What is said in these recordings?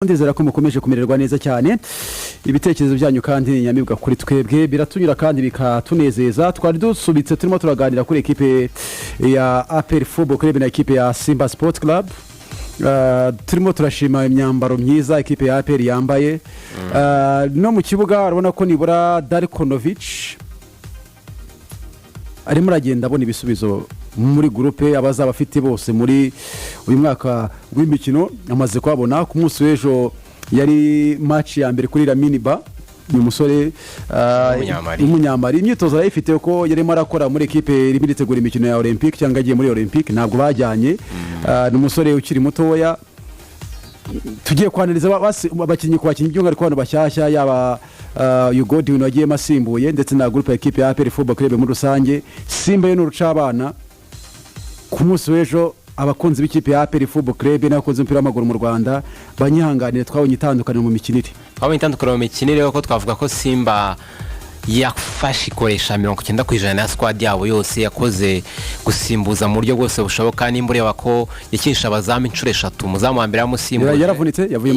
Ndizera ko mukomeje kumererwa neza cyane ibitekerezo byanyu kandi nyamibwa kuri twebwe biratunyura kandi bikatunezeza twari dusubitse turimo turaganira kuri equipe ya APR Football Club na equipe ya Simba Sports Club turimo turashima imyambaro myiza equipe ya APR yambaye no mu kibuga urabona ko nibura Darkonovic arimo aragenda abona ibisubizo muri groupe abazaba afite bose muri uyu mwaka w'imikino amaze kwabona ku munsi w'ejo yari match ya mbere kuri Laminiba ni umusore umunyamari imyitozo yarayifite ko yarimo arakora muri equipe iri bitegura imikino ya Olympic cyangwa agiye muri Olympic ntabwo bajyanye ni umusore ukiri mutoya tugiye kwanaliza abakinnyi kwakinnyi byunga ariko abantu bashyashya yaba Ugodi wagiye masimbuye ndetse na groupe ya equipe ya APR Football Club muri rusange Simba yo n'urucabana ku munsi w'ejo abakunzi b'ikipe ya APR Football Club n'abakunzi b'umupira w'amaguru mu Rwanda banyihanganire twabonye itandukanye mu mikinire ko twavuga ko Simba yafashe ikoresha 90% ya squad yabo yose yakoze gusimbuza mu buryo bwose bushoboka n'imbure yabako yakinisha abazamu inshuro 3 muzamu wa mbere yamusimbuye yaravunitse yavuye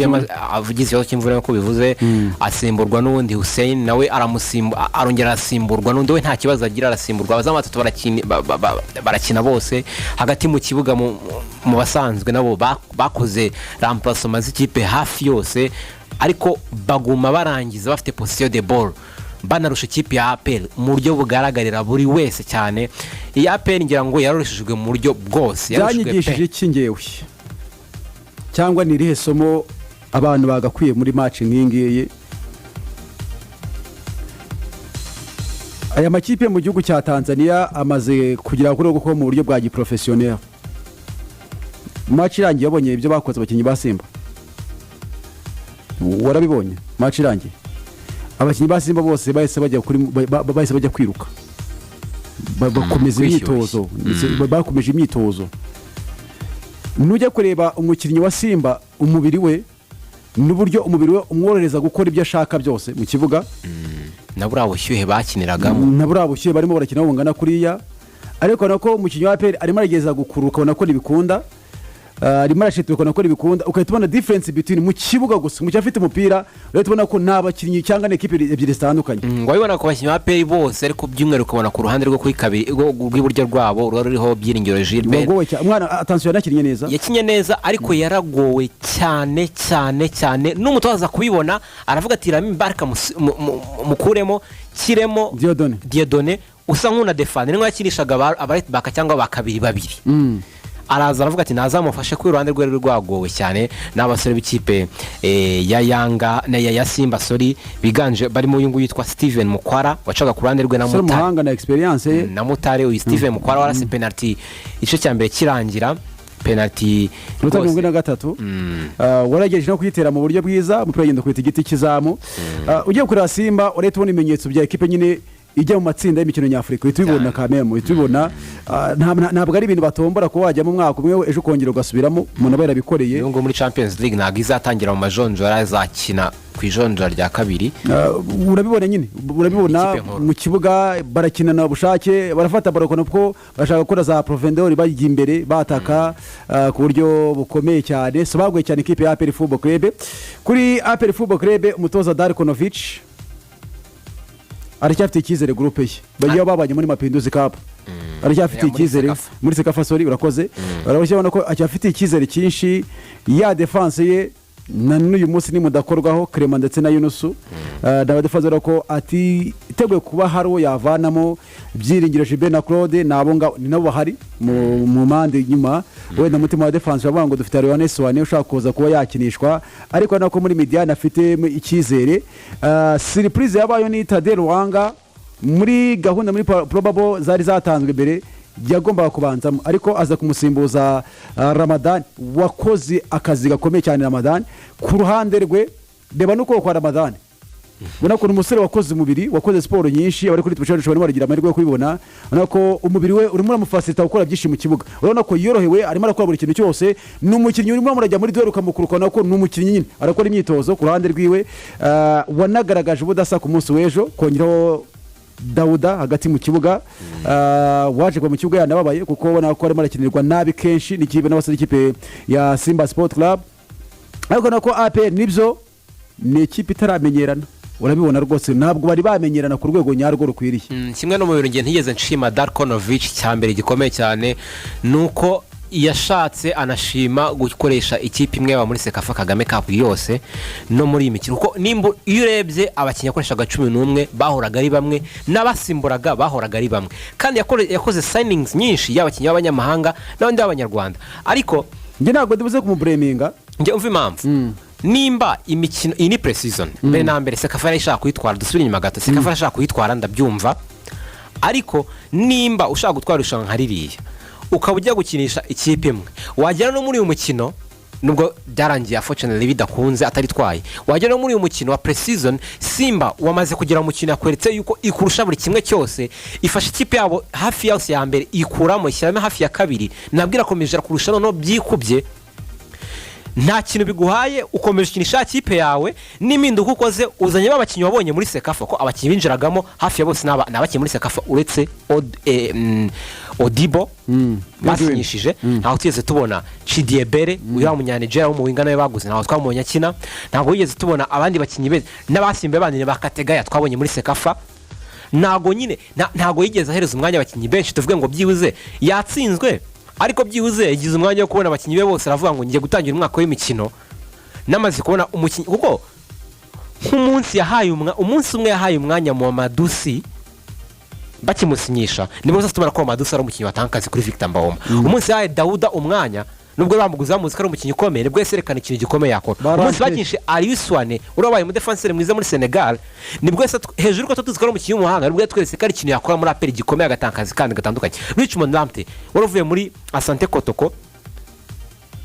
mu avugize yose kimvura ko bivuze asimburwa n'undi Hussein nawe arongera asimburwa n'undi we nta kibazo agira arasimburwa abazamu batatu barakina bose hagati mu kibuga mu basanzwe nabo bakoze remplacement z'ikipe hafi yose ariko baguma barangiza bafite position de ball banarusha ikipe ya APR mu buryo bugaragarira buri wese cyane iyi APR ngira ngo yaroshejwe mu buryo bwose yaranyigishije ikingewe cyangwa ni rihe somo abantu bagakwiye muri match nk'ingiye aya makipe mu gihugu cya Tanzania amaze kugira kuri uko mu buryo bwa giprofessionnel match irangiye yabonye ibyo bakoze abakinnyi ba Simba warabibonye match irangiye abakinnyi ba Simba bose bahise bajya kwiruka bakomeza imyitozo bakomeje imyitozo nujya kureba umukinnyi wa Simba umubiri we n'uburyo umubiri we umworohereza gukora ibyo ashaka byose mu kibuga nabura bushyuhe bakiniragamo nabura bushyuhe barimo barakina bungana kuriya ariko nako umukinnyi wa APR arimo arageza gukuruka ubona ko nibikunda arimo arashitwe ko nibikunda ukahita ubona difference between mu kibuga gusa mu cyafite umupira rero tubona ko nabakinnyi cyangwa n'equipe ebyiri zitandukanye ngo bibona ko bakinnyi ba APR bose ariko byumweru ukabona ku ruhande rwo kuri kabiri rw'iburyo rwabo ruriho Byiringiro Gilbert umwana attention yanakinnye neza yakinye neza ariko yaragowe cyane n'umutoza kubibona aravuga ati Laminiba mukuremo kiremo Dieudonné usa nk'una defend n'ingo yakinishaga aba right back cyangwa bakabiri babiri araza aravuga ati nazamufashe ku ruhande rwe rwagowe cyane n'abasore b'ikipe ya Yanga na ya Simba biganje barimo uyu yitwa Steven Mukwara wacaga ku ruhande rwe na Mutare muhanga na experience na Mutare uyu Steven Mukwara warase penalty ico cyambere kirangira penalty rutangwe na gatatu warageje no kuyitera mu buryo bwiza mu pragendo kwita igiti kizamu ugiye kuri Simba uretse ubona imenyetso bya equipe nyine ijya mu matsinda y'imikino nyafrika itubibona kamemo itubibona ntabwo ari ibintu batombora ko wajya mu mwaka umwe ejo kongera ugasubiramo umuntu abera bikoreye ngo muri Champions League ntabwo izatangira mu majonjora azakina ku ijonjora rya kabiri urabibona nyine urabibona mu kibuga barakinana ubushake barafata barokona ko bashaka gukora za profondeur bajya imbere bataka ku buryo bukomeye cyane so baguye cyane ikipe ya APR Football Club kuri APR Football Club umutoza Darkonovic aracyafite icyizere groupe ye bagiye babanye muri Mapinduzi Cup aracyafite icyizere muri Sekafa urakoze barabashyira ko acyafite icyizere cyinshi ya defense ye na n'uyu munsi ni mudakorwaho Clement ndetse na Yunusu n'abadefaza ko ati iteguye kuba haro yavanamo Byiringiro Gilbert na Claude nabo ni nabo bahari mu mande nyuma wenda mutima wa defense bavuga ngo dufite Yohanes Wane ushaka kuza kuba yakinishwa ariko nako muri Mediane afite icyizere surprise yabayo ni Tade Ruhanga muri gahunda muri probable zari zatanzwe mbere yagombaga kubanzamo ariko aza kumusimbuza Ramadan wakoze akazi gakomeye cyane Ramadan ku ruhande rwe reba nuko kwa Ramadan ubona ko umusore wakoze umubiri wakoze sport nyinshi abari kuri twicaro barimo baragira amahirwe yo kubibona ubona ko umubiri we urimo uramufasita gukora byinshi mu kibuga urabona ko yorohewe arimo arakora buri kintu cyose n'umukinnyi urimo murajya muri duel ukamukuruka nako n'umukinnyi nyine arakora imyitozo ku ruhande rwiwe wanagaragaje ubudasa ku munsi w'ejo kongeraho Dauda hagati mu kibuga waje kwa mu kibuga yanababaye kuko ubona ko arimo arakinirwa nabi kenshi n'ikipe n'abasore ikipe ya Simba Sport Club ariko nako APR nibyo ni ikipe itaramenyerana urabibona rwose ntabwo bari bamenyerana ku rwego nyarwo rukwiriye. Kimwe no mu bintu ntigeze nshima Darkonovic cyambere gikomeye cyane nuko yashatse anashima gukoresha ikipe imwe muri Sekafa Kagame Cup yose no muri imikino kuko nimba iyo urebye abakinnyi akoreshaga 11 bahoraga ari bamwe n'abasimburaga bahoraga ari bamwe kandi yakoze signings nyinshi y'abakinnyi b'abanyamahanga n'abandi b'abanyarwanda ariko nge ntabwo ndibuze kumubureminga nge umva impamvu nimba imikino iyi ni pre-season mbere na mbere Sekafa yarashaka kuyitwara dusubire inyuma gato Sekafa yarashaka kuyitwara ndabyumva ariko nimba ushaka gutwara irushanwa nka ririya ukaba ujya gukinisha ikipe imwe wagera no muri uyu mukino nubwo byarangiye unfortunately bidakunze ataritwaye wagera no muri uyu mukino wa pre-season Simba wamaze kugira umukino yakweretse yuko ikurusha buri kimwe cyose ifasha ikipe yabo hafi yose ya mbere ikuramo ishyiramo hafi ya kabiri nabwira komeje kurusha no byikubye nta kintu biguhaye ukomeje ikinisha ikipe yawe n'impinduka ukoze uzanye abakinnyi wabonye muri Sekafa ko abakinnyi binjiragamo hafi ya bose n'abakinnyi muri Sekafa uretse Odibo basinyishije ntaho tugeze tubona Chidiebere uyu munyanigera wo mu winga nawe baguze ntaho twamubonye akina ntabwo yigeze tubona abandi bakinnyi beza n'abasimbe bandi bakategaya twabonye muri Sekafa ntago nyine ntago yigeze ahereza umwanya abakinnyi benshi tuvuge ngo byibuze yatsinzwe ariko byibuze yagize umwanya wo kubona abakinnyi be bose aravuga ngo ngiye gutangira umwaka w'imikino namaze kubona umukinnyi kuko umunsi umwe yahaye umwanya mu Madusi bakimusinyisha nibwo tubona ko Madusi ari umukinnyi watankaze kuri Victor Mbawoma umunsi yahaye Dauda umwanya nubwo bamuguze bamuzi ko ari umukinnyi ukomeye nibwo yerekana ikintu gikomeye yakora umunsi bakinishe Aliuswane urabaye mu defenseur mwiza muri Senegal nibwo hejuru ko tuzi ko ari umukinnyi w'umuhanga nibwo yatweretse ko ari ikintu yakora muri APR gikomeye agatankazi kandi gatandukanye Richmond Lamptey waravuye muri Asante Kotoko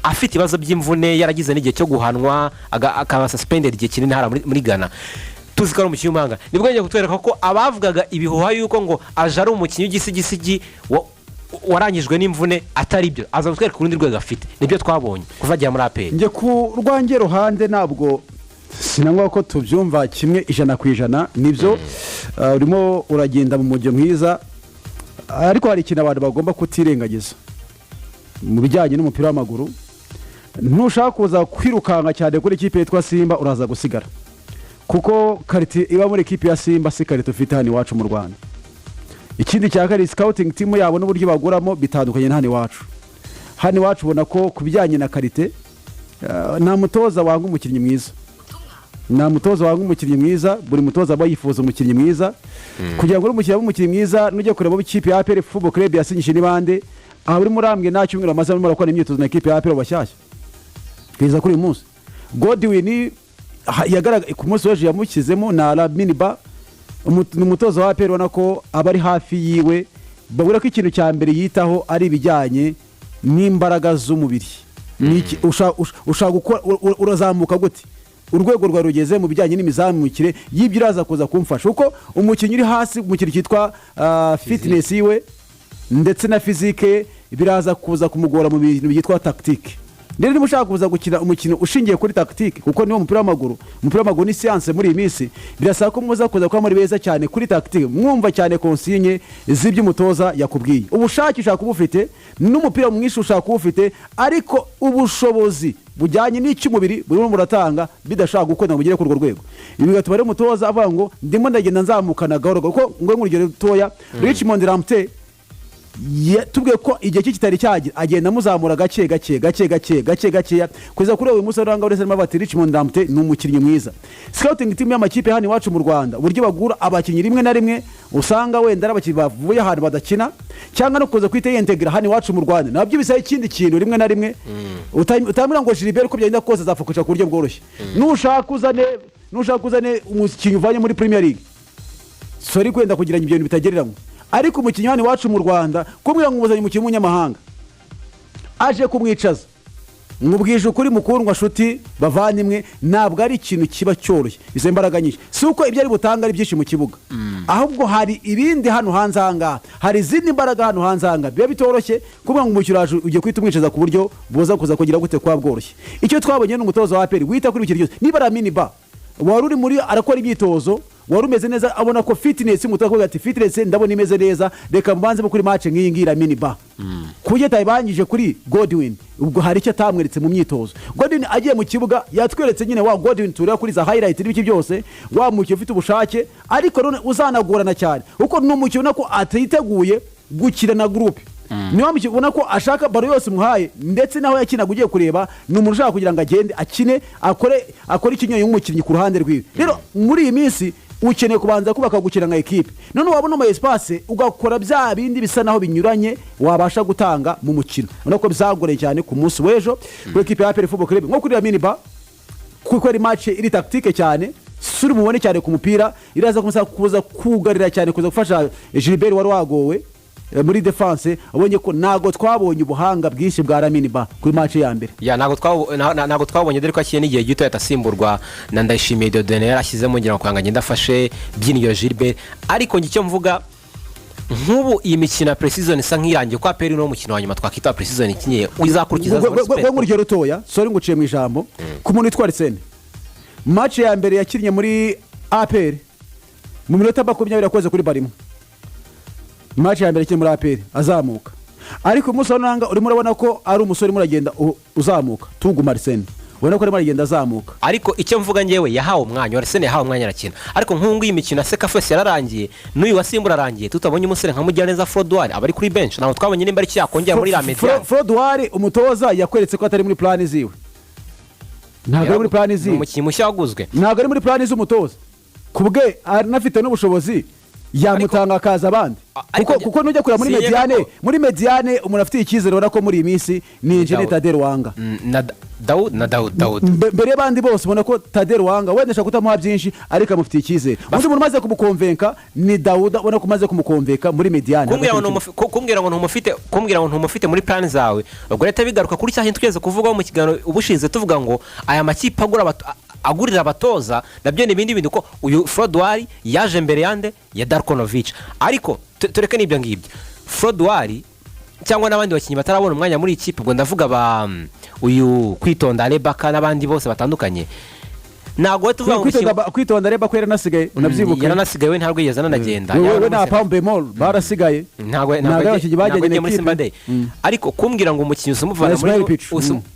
afite ibibazo by'imvune yaragize n'igihe cyo guhanwa akaba suspended igihe kinini hara muri Ghana tuzi ko ari umukinnyi w'umuhanga nibwo yagiye kutwereka ko abavugaga ibihuha yuko ngo aje ari umukinnyi w'igisigisigi warangijwe n'imvune atari byo aza gutwereka urundi rwego afite nibyo twabonye kuva agiye muri APR nge ku rwange ruhande ntabwo sinangwa ko tubyumva kimwe 100% nibyo urimo uragenda mu mujyo mwiza ariko hari ikintu abantu bagomba kutirengagiza mu bijyanye n'umupira w'amaguru ntushaka kuza kwirukanka cyane kuri ikipe yitwa Simba uraza gusigara kuko karite iba muri ikipe ya Simba si karite ufite hano iwacu mu Rwanda ikindi cya kari scouting team yabo n'uburyo baguramo bitandukanye na hano iwacu ubona ko kubijyanye na karite nta mutoza wanga umukinnyi mwiza buri mutoza aba yifuza umukinnyi mwiza kugira ngo umukinnyi mwiza nujye kureba ikipe ya APR Football Club yasinyishije n'ibande aha buri murambwe nta cyumweru amaze arimo arakora imyitozo na ikipe ya APR bashyashya kugeza kuri uyu munsi Godwin yagaragaye ku munsi w'ejo yamushyizemo na Laminiba umutoza wa APR ubona ko aba ari hafi yiwe babura ko ikintu cya mbere yitaho ari ibijyanye n'imbaraga z'umubiri ushaka gukora urazamuka gute urwego rwa rugeze mu bijyanye n'imizamukire y'ibyo iraza kuza kumfasha uko umukinnyi uri hasi mu kintu cyitwa fitness yiwe ndetse na physique biraza kuza kumugora mu bintu byitwa tactique rero niba ushaka kuza gukina umukino ushingiye kuri tactique kuko niwo umupira w'amaguru ni science muri iyi minsi birasaba ko muza kuza kuba muri beza cyane kuri tactique mwumva cyane consigne z'iby'umutoza yakubwiye ubushake ushaka kuba ufite n'umupira mwinshi ushaka kuba ufite ariko ubushobozi bujyanye n'icy'umubiri burimo muratanga bidashaka gukora ngo ugere ku rwego ibi bigatuma rero umutoza avuga ngo ndimo ndagenda nzamukana gahoro kuko ngo nk'urugero rutoya Richmond Lamptey tubwiye ko igihe kitari cyagira agenda amuzamura gake kugeza kuri uyu munsi uranga uretse n'abati Richmond Lamptey ni umukinnyi mwiza scouting team y'amakipe hano iwacu mu Rwanda uburyo bagura abakinnyi rimwe na rimwe usanga wenda ari abakinnyi bavuye ahantu badakina cyangwa no kuza kwita yintegra hano iwacu mu Rwanda nabyo bisaba ikindi kintu rimwe na rimwe utamira ngo Gilbert ko byagenda kose azafukisha ku buryo bworoshye nushaka uzane umukinnyi uvanye muri Premier League sori kwenda kugira ibintu bitagereranywa ariko umukinnyi hano iwacu mu Rwanda kumbwira ngo umuzanye umukinnyi w'umunyamahanga aje kumwicaza mubwije ukuri mukundwa shuti bavandimwe ntabwo ari ikintu kiba cyoroshye izo imbaraga nyinshi si uko ibyo ari butanga ari byinshi mu kibuga ahubwo hari ibindi hano hanze ahangaha hari izindi mbaraga hano hanze ahangaha biba bitoroshye kuvuga ngo umukino ugiye kwita umwicaza ku buryo buza kuza kugira gute kwa bworoshye icyo twabonye n'umutoza wa APR wita kuri bikiri byose niba Laminiba wari uri muri arakora imyitozo wari umeze neza abona ko fitness mutakoga ati fitness ndabona imeze neza reka mbanze kuri match nk'iyi ngira mini ba kuje tayibangije kuri Godwin ubwo hari icyo atamweretse mu myitozo. Godwin agiye mu kibuga yatweretse nyine wa Godwin tureba kuri za highlight n'ibiki byose wa mukino ufite ubushake ariko none uzanagorana cyane uko n'umukino ko atiteguye gukira na groupe niyo mukino ubona ko ashaka baro yose muhaye ndetse naho yakinaga ugiye kureba ni umuntu ushaka kugira ngo agende akine akore ikinyo y'umukinnyi ku ruhande rwiwe. Rero muri iyi minsi ukeneye kubanza kubaka gukina nka equipe none wabona mu espace ugakora bya bindi bisa naho binyuranye wabasha gutanga mu mukino ubona ko bizagoreye cyane ku munsi w'ejo kuri equipe ya APR Football Club nko kuri Lamine Ba kuko ari match iri tactique cyane suri mubone cyane ku mupira iraza kuza kugarira cyane kuza gufasha Gilbert wari wagowe muri defense abonye ko nago twabonye ubuhanga bwinshi bwa Lamine Ba kuri match ya mbere ya nago twabonye dore ko akiye n'igihe gito yatasimburwa na Ndayishimiye Dieudonné yarashyizemo ngira ngo kwanga ngenda afashe byinyo Gilbert ariko ngicyo mvuga nk'ubu iyi mikino pre-season isa nk'irangiye kwa APR no mukino wa nyuma twakita pre-season ikinye uzakurikiza nguryo rutoya sorry nguciye mu ijambo ku muntu witwa Arsene match ya mbere yakinnye muri APR mu minota 20 yakoze kuri barimo match ya mbere kiri muri APR azamuka ariko umunsi wananga urimo urabona ko ari umusore muragenda uzamuka tuguma Arsene ubona ko arimo aragenda azamuka ariko icyo mvuga ngewe yahawe umwanya Arsene yahawe umwanya arakina ariko nk'ungu y'imikino Sekafes yararangiye n'uyu wasimbura arangiye tutabonye umusore nka Mugiraneza Frodouard abari kuri bench naho twabonye nimba ari cyakongera muri la media Frodouard umutoza yakweretse ko atari muri plan ziwe ntabwo ari muri plan ziwe umukinnyi mushya waguzwe ntabwo ari muri plan z'umutoza kubwe anafite n'ubushobozi yamutanga akaza abandi kuko nujya kureba muri mediane umuntu afite icyizere ubona ko muri iyi minsi ni Engineer Tade Ruwanga na Daoud mbere y'abandi bose ubona ko Tade Ruwanga wendesha kutamuha byinshi ariko amufitiye icyizere undi muntu umaze kumukonvenka ni Daoud ubona ko umaze kumukonvenka muri mediane kumbwira ngo ntumufite muri plan zawe ubwo leta bigaruka kuri cyahintu tweze kuvuga mu kiganiro ubushize tuvuga ngo aya makipe agurira abatoza nabyo ni ibindi bintu ko uyu Frodouard yaje mbere yande ya Darkonovic ariko tureke n'ibyo ngibyo Frodouard cyangwa n'abandi bakinnyi batarabona umwanya muri ikipe ubwo ndavuga uyu Kwitonda Rebaka n'abandi bose batandukanye ntago tuvuga Kwitonda Rebaka yaranasigaye unabyibuka yaranasigaye we ntabwo yigeze anagenda we na Pambemol barasigaye ntabwo bagiye muri Simba Day ariko kumbwira ngo umukinnyi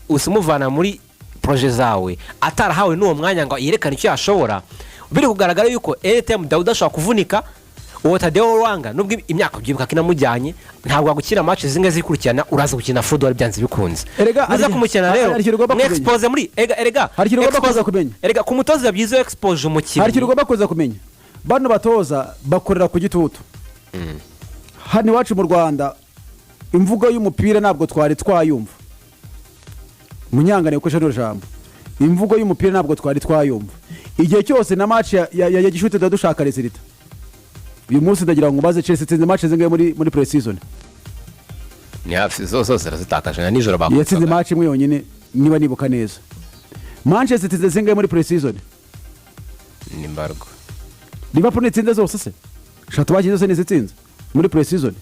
usumuvana muri projet zawe atarahawe n'uwo mwanya ngo yerekane icyo yashobora biri kugaragara yuko ATM Daoud ashobora kuvunika uwo Tade Ruwanga nubwo imyaka byibuka kinamujyanye ntabwo agukira match zinga zikurikirana uraza gukina Frodouard byanze bikunze uza kumukina rero expose muri erega hari kintu ugomba kuza kumenya erega ku mutoza byizo expose umukino hari kintu ugomba kuza kumenya bano batoza bakorera ku gitutu hano iwacu mu Rwanda imvugo y'umupira ntabwo twari twayumva munyangane ukoresha jambo imvugo y'umupira ntabwo twari twayumva igihe cyose na match ya Gishute dushaka resultat uyu munsi ndagira ngo baze Chelsea tsinze match zingaye muri pre-season ni hafi zose zitakaje na nijoro bakora yatsinze match imwe yonyine niba nibuka neza Manchester tsinze zingaye muri pre-season ni mbargo Liverpool tsinze zose se shatu bagize zose nizitsinze muri pre-season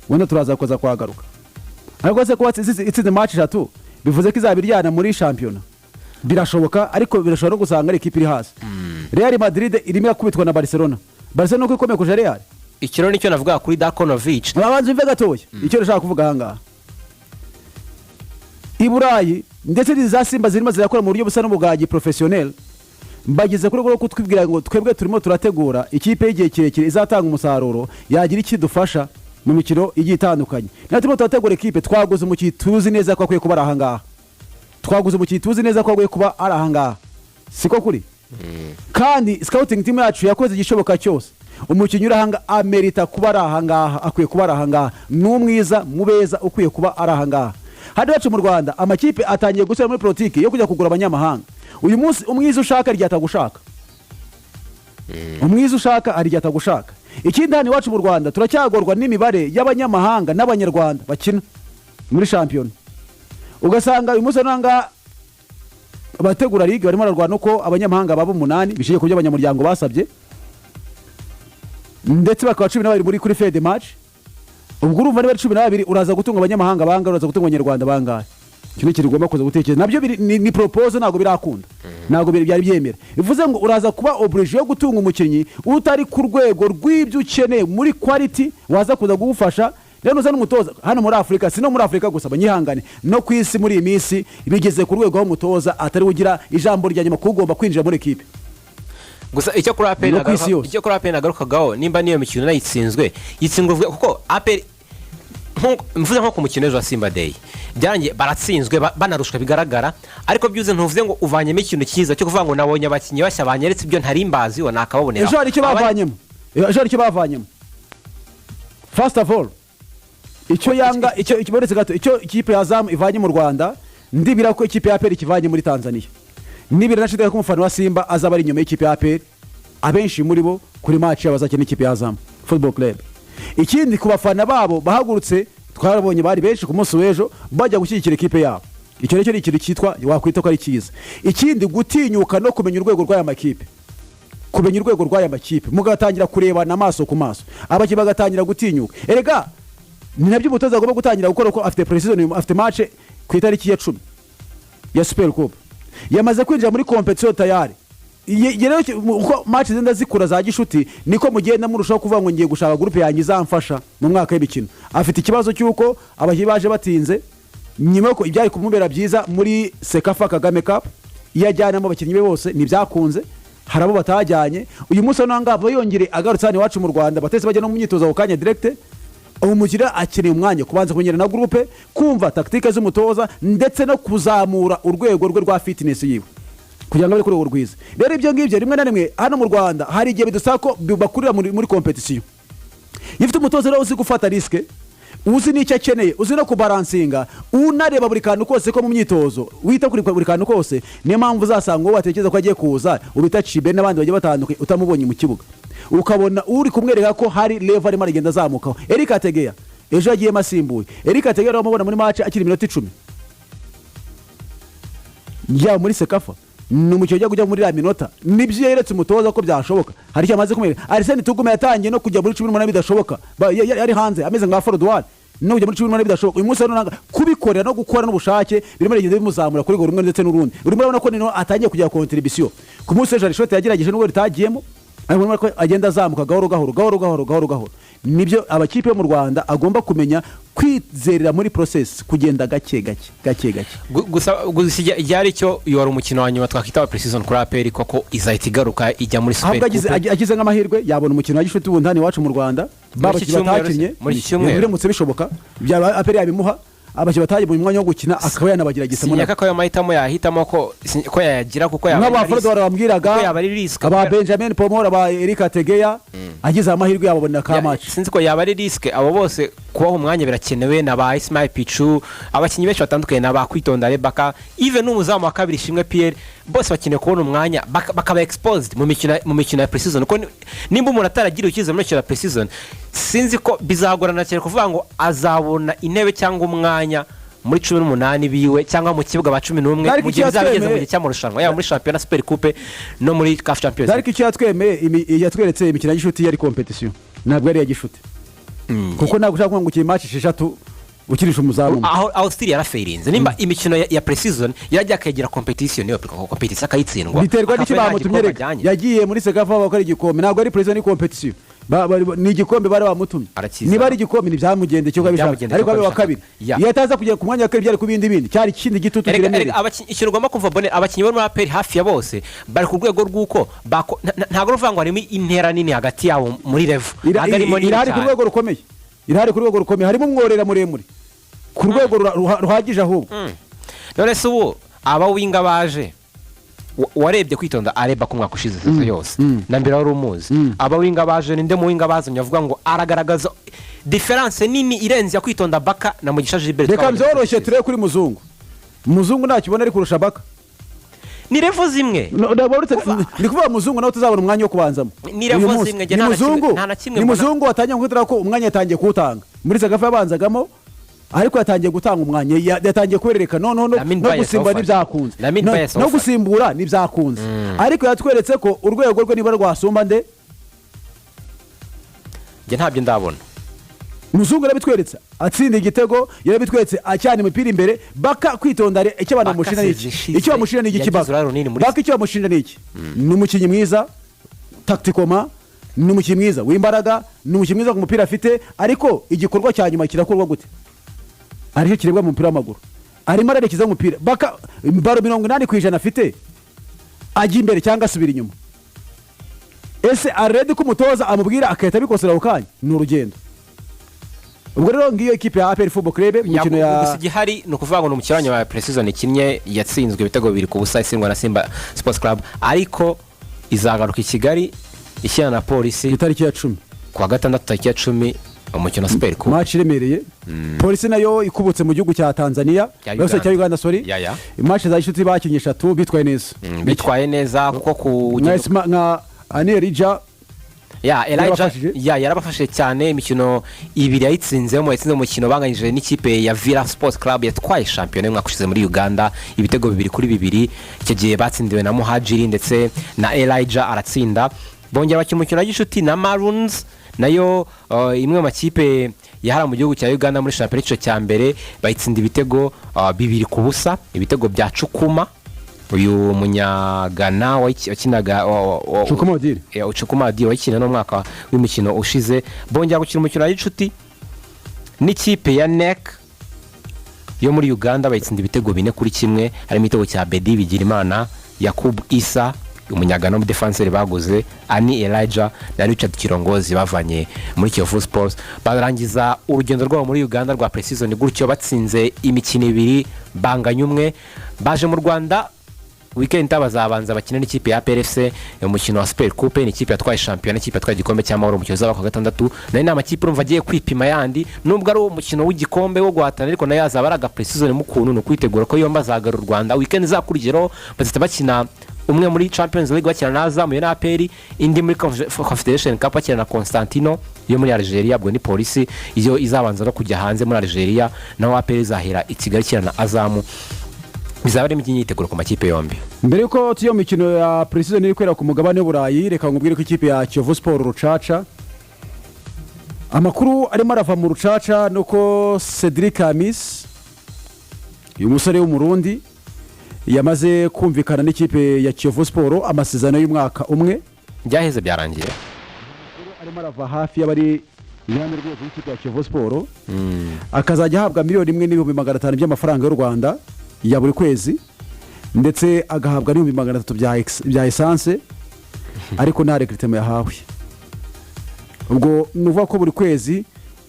wenda turaza koza kwagaruka ariko se ko itsinze match shatu bivuze ko izabiryana muri champion birashoboka ariko birashobora gusanga ari ikipe iri hasi Real Madrid irimo yakubitwa na Barcelona ko ikomeye kuje Real ikiro nicyo navuga kuri Darkonovic babanze imve gatoya icyo nashaka kuvuga hanga Iburayi ndetse n'iza Simba zirimo zirakora mu buryo busa n'ubugagi professionnel mbagize kuri ko twibwira ngo twebwe turimo turategura ikipe y'igihe kirekire izatanga umusaruro yagira iki dufasha mu mikino igiye itandukanye natimo turategura ikipe twaguze mu tuzi neza ko akwiye kuba ahangaha twaguze mu tuzi neza ko akwiye kuba ari ahangaha siko kuri kandi scouting team yacu yakoze igishoboka cyose umukinnyi urahanga amerita kuba ari ahangaha akwiye kuba ari ahangaha n'umwiza mubeza ukwiye kuba ari ahangaha hadi wacu mu Rwanda amakipe atangiye gusubira muri politiki yo kujya kugura abanyamahanga uyu munsi umwiza ushaka ryatagushaka umwiza ushaka ari ryatagushaka ikindi hano iwacu mu Rwanda turacyagorwa n'imibare y'abanyamahanga n'abanyarwanda bakina muri champion ugasanga uyu munsi nanga abategura ligue barimo bararwana uko abanyamahanga baba 8 bishiye ku byo abanyamuryango basabye ndetse bakaba 12 muri kuri fede match ubwo urumva ni 12 uraza gutunga abanyamahanga banga uraza gutunga abanyarwanda bangahe icyo ni ikintu ugomba kuza gutekereza nabyo ni propose ntabwo birakunda ntabwo byari byemera bivuze ngo uraza kuba oblige yo gutunga umukinnyi utari ku rwego rw'ibyo ukeneye muri quality waza kuza kugufasha rero uzana umutoza hano muri Afurika si no muri Afurika gusa banyihangane no ku isi muri iyi minsi bigeze ku rwego aho umutoza atari ugira ijambo rya nyuma kugomba kwinjira muri ekipe gusa icyo kuri APR nagarukagaho nimba niyo mikino nayitsinzwe yitsinzwe kuko APR mvuze nko ku mukino ejo wa Simba Day byarangiye baratsinzwe banarushwa bigaragara ariko byuze ntuvuze ngo uvanyemo ikintu cyiza cyo kuvuga ngo nabonye abakinnyi bashya banyeretse ibyo ntari mbazi wo nakababonera ejo hari icyo bavanyemo first of all icyo yanga icyo kiboretse gato icyo ikipe ya Azam ivanye mu Rwanda ndibira ko ikipe ya APR ikivanye muri Tanzania nibira nashidaka ko umufana wa Simba azaba ari inyuma y'ikipe ya APR abenshi muri bo kuri match y'abazakina ikipe ya Azam Football Club ikindi ku bafana babo bahagurutse twarabonye bari benshi ku munsi w'ejo bajya gushyigikira ikipe yabo icyo ni ikintu cyitwa wakwita ko ari cyiza ikindi gutinyuka no kumenya urwego rw'aya makipe mugatangira kurebana amaso ku maso abakinnyi bagatangira gutinyuka erega ni nabyo umutoza agomba gutangira gukora ko afite pre-season afite match ku itariki ya 10 ya Super Cup yamaze kwinjira muri competition tayari rero uko match zenda zikura za gishuti niko mugenda murushaho kuvuga ngo ngiye gushaka groupe yanjye izamfasha mu mwaka w'ibikino afite ikibazo cyuko abahiye baje batinze nyuma ko ibyari kumubera byiza muri Sekafa Kagame Cup yajyanamo abakinnyi be bose nibyakunze harabo batajyanye uyu munsi nangabo yongere agarutse hano iwacu mu Rwanda batese bajya no mu myitozo ku kanya direct umukira akeneye umwanya kubanza kumenyera na groupe kumva tactique z'umutoza ndetse no kuzamura urwego rwe rwa fitness yiwe kugira ngo ari kuri urwiza rero ibyo ngibyo rimwe na rimwe hano mu Rwanda hari igihe bidusaba ko bakurira muri competition yifite umutoza rero uzi gufata riske uzi n'icyo akeneye uzi no kubalansinga unareba buri kantu kose ko mu myitozo wita kuri buri kantu kose niyo mpamvu uzasanga uwo watekereza ko agiye kuza ubita Chibe n'abandi bagiye batandukanye utamubonye mu kibuga ukabona uri kumwereka ko hari level arimo agenda azamukaho Eric Ategeya ejo yagiye masimbuye Eric Ategeya ramubona muri match akiri minota 10 njya muri Sekafa n'umukino ujya kujya muri la minota nibyo yeretse umutoza ko byashoboka hari icyo amaze kumwereka Arsene Tugume yatangiye no kujya muri 18 bidashoboka yari hanze ameze nka Fordwar no kujya muri 18 bidashoboka uyu munsi nanga kubikorera no gukora n'ubushake birimo rigeze bimuzamura kuri go rumwe ndetse n'urundi urimo urabona ko nino atangiye kujya contribution ku munsi ejo shot yagerageje n'ubwo ritagiyemo ariko ko agenda azamuka gahoro nibyo abakipe yo mu Rwanda agomba kumenya kwizerera muri process kugenda gake gusa yari cyo yora umukino wa nyuma twakita pre-season kuri APR koko izahita igaruka ijya muri Super Cup agize nk'amahirwe yabona umukino wa gishuti ubundani wacu mu Rwanda babatakinnye muri cyumweru biramutse bishoboka bya APR yabimuha abaki bataje mu mwanya wo gukina akaba yanabagira gisemo naka ko yamahitamo yahitamo ko yagira kuko yaba ari risk aba Benjamin Pomora aba Eric Ategeya agize amahirwe yabona ka match sinzi ko yaba ari risk abo bose kubaho umwanya birakenewe na ba Ismail Pichu abakinnyi benshi batandukanye na ba Kwitonda Rebaka even n'umuzamu wa kabiri Shimwe Pierre bose bakeneye kubona umwanya bakaba exposed mu mikino ya pre-season uko nimba umuntu ataragira ukize mu mikino ya pre-season sinzi ko bizagorana cyane kuvuga ngo azabona intebe cyangwa umwanya muri 18 biwe cyangwa mu kibuga ba 11 mu gihe bizabigeze mu gihe cy'amurushanwa yaba muri Champions Super Coupe no muri CAF Champions League ariko yatweretse imikino ya gishuti yari competition ntabwo yari ya gishuti kuko ntabwo ushaka ngo ukiri match 6 ukirisha umuzamu aho still yarafeirinze nimba imikino ya pre-season yajya akagira competition yo competition akayitsindwa biterwa n'iki bamutumye yagiye muri Sekafa bakora igikombe ntabwo ari pre-season ni competition ni igikombe bari bamutumye niba ari igikombe ntibyamugende cyo kabishaka ariko abe wa kabiri yataza kujya ku mwanya wa kabiri byari ku bindi cyari kindi gitutu kiremere ikintu ugomba kumva bone abakinnyi bo muri APR hafi ya bose bari ku rwego rw'uko ntabwo ruvuga ngo harimo intera nini hagati yabo muri level irahari ku rwego rukomeye harimo umworera muremure ku rwego ruhagije ahubwo none se ubu aba winga baje warebye Kwitonda areba ko mwaka ushize yose na mbere wari umuzi aba winga baje ninde mu winga bazanye avuga ngo aragaragaza difference nini irenze ya Kwitonda Baka na Mugisha Gilbert reka byoroshye turebe kuri muzungu ntakibona ari kurusha Baka ni level zimwe ni kuvuga muzungu nawe tuzabona umwanya wo kubanzamo ni level zimwe ni muzungu watangiye kwitira ko umwanya yatangiye kuwutanga muri Sekafa yabanzagamo ariko yatangiye gutanga umwanya yatangiye kwerereka no gusimbura n'ibyakunze no gusimbura n'ibyakunze ariko yatweretse ko urwego rwe niba rwasumba nde nge ntabyo ndabona Muzungu yarabitweretse atsinda igitego yarabitweretse acyana imipira imbere Baka kwitondare icyo abantu bamushinja n'iki icyo bamushinja n'iki kibazo Baka icyo bamushinja n'iki ni umukinnyi mwiza tacticoma ni umukinnyi mwiza w'imbaraga ni umukinnyi mwiza ku mupira afite ariko igikorwa cya nyuma kirakorwa gute aricyo kirebwa mu mupira w'amaguru arimo ararekeza umupira Baka baro 80% afite ajya imbere cyangwa asubira inyuma ese aredi ko umutoza amubwira akahita abikosora ako kanya ni urugendo ubwo rero ngiyo ekipe ya APR Football Club umukino gusa igihari ni ukuvuga ngo ni umukino wa Precision ikinnye yatsinzwe ibitego 2-0 itsindwa na Simba Sports Club ariko izagaruka i Kigali ishyira na Polisi itariki ya 10 kuwa gatandatu tariki ya 10 umukino Super Cup match iremereye Polisi nayo ikubutse mu gihugu cya Tanzania bose cya Uganda sorry match za inshuti bakinnye 3 bitwaye neza kuko ku nka Anerija Elijah yarabafashe cyane imikino ibiri yayitsinzemo umukino banganyije n'ikipe ya Villa Sports Club yatwaye champion mwaka ushize muri Uganda ibitego 2-2 icyo gihe batsindiwe na Muhajiri ndetse na Elijah aratsinda bongera bakina umukino wa gishuti na Maroons nayo imwe mu makipe yahara mu gihugu cya Uganda muri champion cya mbere bayitsinda ibitego 2-0 ibitego bya Cukuma uyu munyagana wakinaga Cukuma Odile wakina no mwaka w'imikino ushize bongera gukina umukino w'inshuti n'ikipe ya NEC yo muri Uganda bayitsinda ibitego 4-1 harimo igitego cya Bedi Bigirimana Yakub Isa umunyagana mu defenseur baguze Ani Elijah na Richard Kirongozi bavanye muri Kiyovu Sports barangiza urugendo rwabo muri Uganda rwa Precision gutyo batsinze imikino 2 banganya umwe baje mu Rwanda weekend bazabanza bakina n'ikipe ya PRFC umukino wa Super Coupe n'ikipe yatwaye champion n'ikipe yatwaye igikombe cy'amahoro mu kiyoza kwa gatandatu nayo n'amakipe urumva agiye kwipima yandi nubwo ari umukino w'igikombe wo guhatana ariko nayo yazabaraga Precision mu kuntu no kwitegura ko yomba zagarura u Rwanda weekend zakurigero bazita bakina umwe muri Champions League bakina na Azam yo na APR indi muri Confederation Cup bakina na Constantino yo muri Algeria bwo ni Polisi iyo izabanza no kujya hanze muri Algeria naho APR izahera i Kigali kina na Azam bizaba ari imikino yitegura ku makipe yombi mbere yuko tuyo mikino ya Precision iri kwera ku mugabane w'Uburayi reka ngubwire ko ikipe ya Kiyovu Sport Rucaca amakuru arimo arava mu Rucaca nuko Cedric Amis uyu musore w'umurundi yamaze kumvikana n'ikipe ya Kiyovu Sport amasezerano y'umwaka umwe byaheze byarangiye arimo arava hafi y'abari yandi rwego y'ikipe ya Kiyovu Sport akazajya ahabwa $1,500,000 by'amafaranga y'u Rwanda ya buri kwezi ndetse agahabwa $300,000 bya essence ariko nta recruitment yahawe ubwo nuvuga ko buri kwezi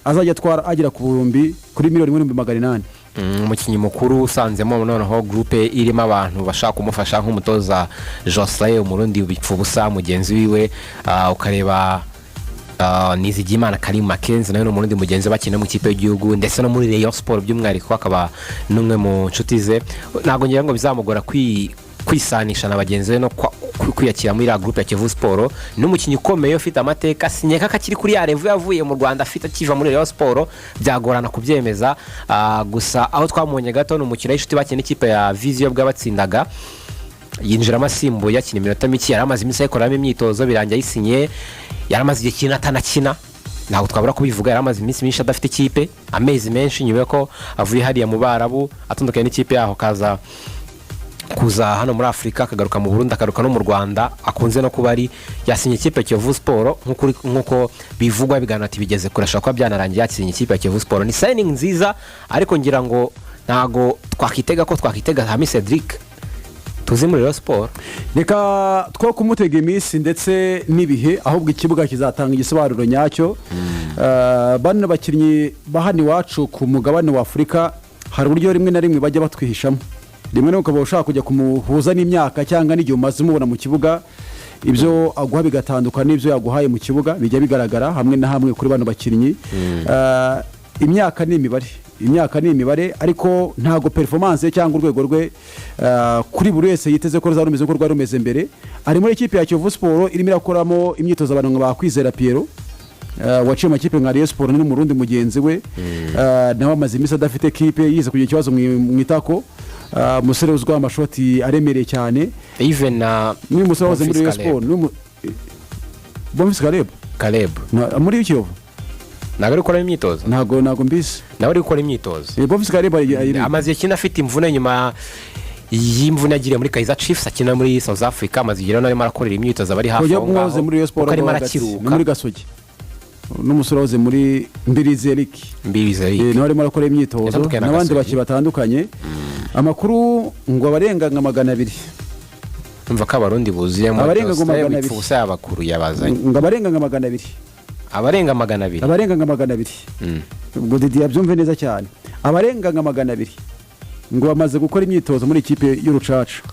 azajya atwara agera ku bihumbi kuri $1,800,000 umukinnyi mukuru usanzemo noneho groupe irimo abantu bashaka kumufasha nk'umutoza Jocelyn umurundi ubipfubusa mugenzi wiwe ukareba Nizigimana Karim Mackenzie nayo n'umurundi mugenzi bakina mu kipe y'igihugu ndetse no muri Rayon Sport by'umwihariko akaba numwe mu nshuti ze nago ngira ngo bizamugora kwisanisha na bagenzi be no kwiyakira muri la groupe ya Kiyovu Sport n'umukinnyi ukomeye ufite amateka sinyeka kakiri kuri ya revu yavuye mu Rwanda afite akiva muri Rayon Sport byagorana kubyemeza gusa aho twamunye gato n'umukino w'ishuti bakina ikipe ya Vision bw'abatsindaga yinjira amasimbo yakina iminota mike yaramaze iminsi ayikoramo imyitozo birangiye yisinye yaramaze igihe kintu atanakina ntabwo twabura kubivuga yaramaze iminsi myinshi adafite ikipe amezi menshi nyuma ko avuye hariya mu Barabu atandukanye n'ikipe yaho kuza hano muri Afrika akagaruka mu Burundi akaruka no mu Rwanda akunze no kuba ari yasinye ikipe ya Kiyovu Sport nkuko bivugwa bigana ati bigeze kurashaka ko byanarangiye yasinye ikipe ya Kiyovu Sport ni signing nziza ariko ngira ngo ntago twakitega Hami Cedric tuzi muri Rayon Sport reka two kumutega iminsi ndetse n'ibihe ahubwo ikibuga kizatanga igisobanuro nyacyo bano bakinnyi bahani wacu ku mugabane wa Afrika hari uburyo rimwe na rimwe bajya batwihishamo rimwe no ukaba ushaka kujya kumuhuza n'imyaka cyangwa n'igihe umaze umubona mu kibuga ibyo aguha bigatandukana n'ibyo yaguhaye mu kibuga bijya bigaragara hamwe na hamwe kuri bano bakinnyi imyaka ni imibare ariko ntago performance cyangwa urwego rwe kuri buri wese yiteze ko ruzarumeze ko rwari rumeze mbere ari muri ikipe ya Kiyovu Sport irimo irakoramo imyitozo abantu nka Bakwizera Piero waciye amakipe nka Rayon Sport n'umurundi mugenzi we nawe amaze iminsi adafite ekipe yize kugira ikibazo mu itako musore uzwa amashoti aremereye cyane even na ni musore waze muri Rayon Sport Bonfils Caleb muri Kiyovu ntabwo ari gukora imyitozo ntabwo mbisi nawe ari gukora imyitozo Bofis Kareba amaze igihe afite imvune nyuma y'imvune yagiriye muri Kaizer Chiefs akina muri South Africa amaze igihe arimo arakorera imyitozo abari hafi aho ngaho muri Rayon Sports arimo arakiruka muri Gasogi n'umusore wahoze muri Mbirizi Eric nawe arimo arakora imyitozo n'abandi baki batandukanye amakuru ngo abarenga nka 200 umva ko abarundi buzuyemo abarenga nka 200 ubusa abakuru yabazanye ngo abarenga nka 200 abarenga 200 ubwo Didi yabyumve neza cyane abarenga nka 200 ngo bamaze gukora imyitozo muri ikipe y'Urucaca